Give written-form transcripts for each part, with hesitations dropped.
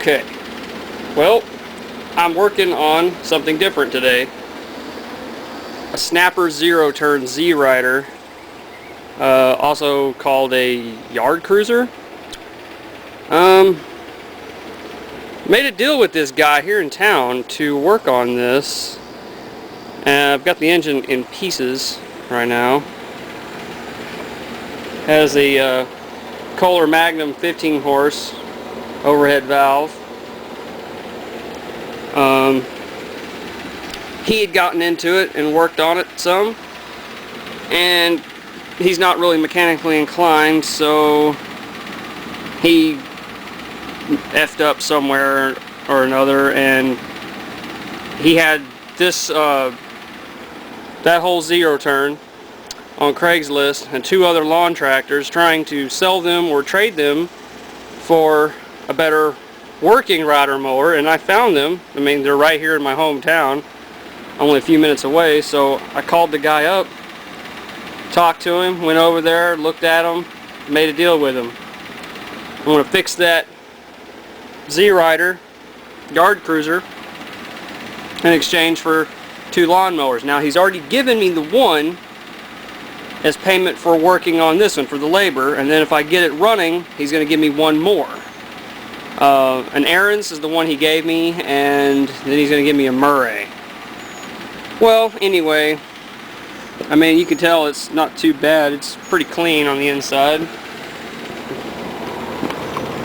Okay, well, I'm working on something different today. A snapper zero-turn Z-rider, also called a yard cruiser. Made a deal with this guy here in town to work on this. I've got the engine in pieces right now. Has a Kohler Magnum 15 horse overhead valve. He had gotten into it and worked on it some, and he's not really mechanically inclined, so he effed up somewhere or another, and he had this that whole zero turn on Craigslist and 2 other lawn tractors, trying to sell them or trade them for a better working rider mower. And I found them. I mean, they're right here in my hometown, only a few minutes away. So I called the guy up, talked to him, went over there, looked at him, made a deal with him. I'm going to fix that Z-Rider yard cruiser in exchange for 2 lawnmowers. Now, he's already given me the one as payment for working on this one, for the labor, and then if I get it running, he's going to give me 1 more. An Aaron's is the one he gave me, and then he's going to give me a Murray. Well, anyway, I mean, you can tell it's not too bad. It's pretty clean on the inside.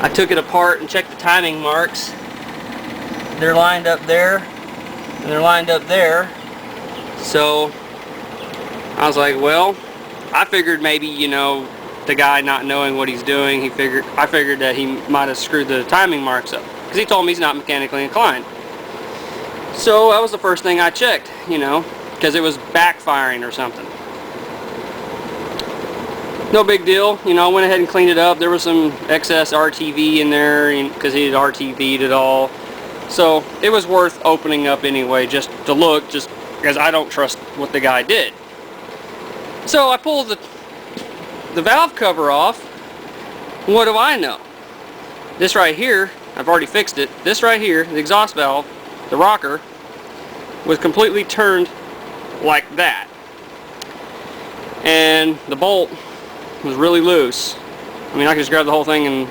I took it apart and checked the timing marks. They're lined up there, and they're lined up there. So I was like, well, I figured maybe, you know, the guy not knowing what he's doing, I figured that he might have screwed the timing marks up, because he told me he's not mechanically inclined. So that was the first thing I checked, you know, because it was backfiring or something. No big deal, you know. I went ahead and cleaned it up. There was some excess RTV in there because he had RTV'd it all. So it was worth opening up anyway, just to look, just because I don't trust what the guy did. So I pulled the valve cover off. What do I know? This right here, I've already fixed it. This right here, the exhaust valve, the rocker, was completely turned like that. And the bolt was really loose. I mean, I could just grab the whole thing and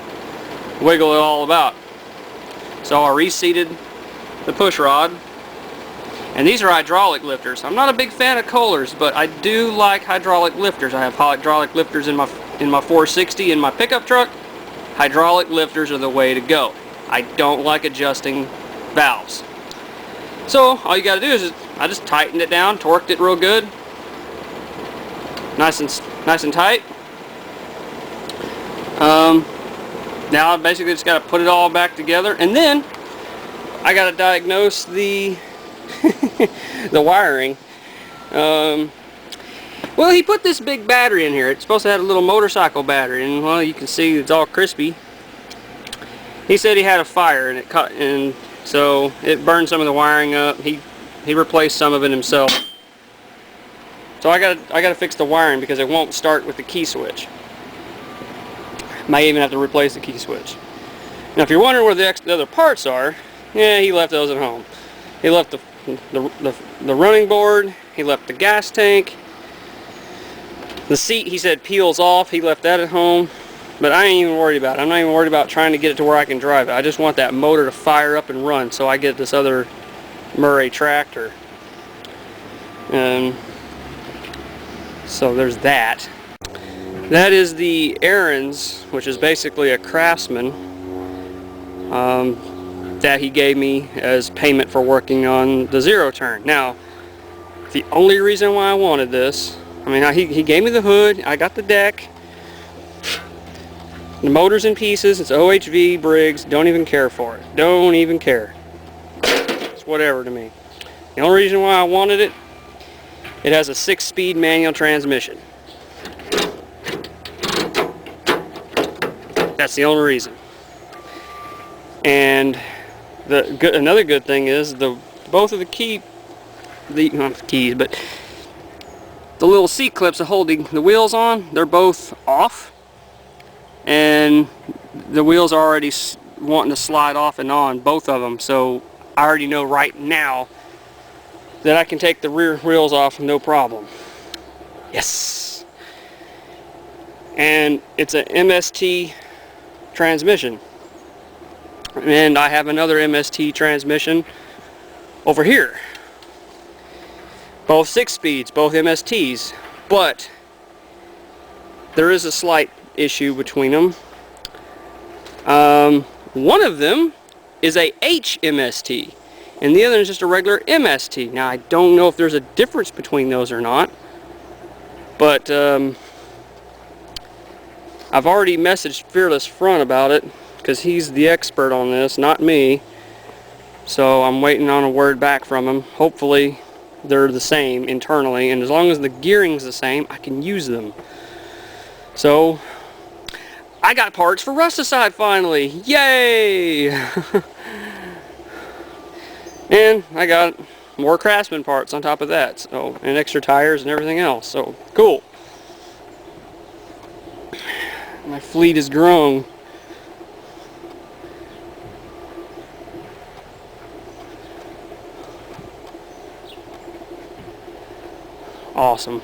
wiggle it all about. So I reseated the push rod. And these are hydraulic lifters. I'm not a big fan of Kohlers, but I do like hydraulic lifters. I have hydraulic lifters in my 460 in my pickup truck. Hydraulic lifters are the way to go. I don't like adjusting valves. So all you got to do is I just tightened it down, torqued it real good, nice and tight. Now I basically just got to put it all back together, and then I got to diagnose the the wiring. Well, he put this big battery in here. It's supposed to have a little motorcycle battery, and well, you can see it's all crispy. He said he had a fire and it cut, and so it burned some of the wiring up. He replaced some of it himself. So I got to fix the wiring because it won't start with the key switch. Might even have to replace the key switch. Now, if you're wondering where the other parts are, yeah, he left those at home. He left the running board. He left the gas tank. The seat, he said, peels off. He left that at home. But I ain't even worried about it. I'm not even worried about trying to get it to where I can drive it. I just want that motor to fire up and run so I get this other Murray tractor. So there's that. That is the Aaron's, which is basically a Craftsman, that he gave me as payment for working on the zero turn. Now, the only reason why I wanted this, I mean, he gave me the hood, I got the deck, the motor's in pieces, it's OHV, Briggs, don't even care for it. Don't even care. It's whatever to me. The only reason why I wanted it, it has a 6-speed manual transmission. That's the only reason. And another good thing is both of the not the keys, but the little seat clips that hold the wheels on, they're both off, and the wheels are already wanting to slide off and on, both of them. So I already know right now that I can take the rear wheels off no problem. Yes. And it's an MST transmission. And I have another MST transmission over here. Both 6 speeds, both MSTs, but there is a slight issue between them. One of them is a HMST, and the other is just a regular MST. Now I don't know if there's a difference between those or not, but I've already messaged Fearless Front about it, because he's the expert on this, not me. So I'm waiting on a word back from him. Hopefully they're the same internally, and as long as the gearing's the same, I can use them. So I got parts for Rusticide finally. Yay! And I got more Craftsman parts on top of that, so, and extra tires and everything else. So cool. My fleet has grown. Awesome.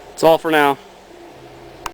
That's all for now.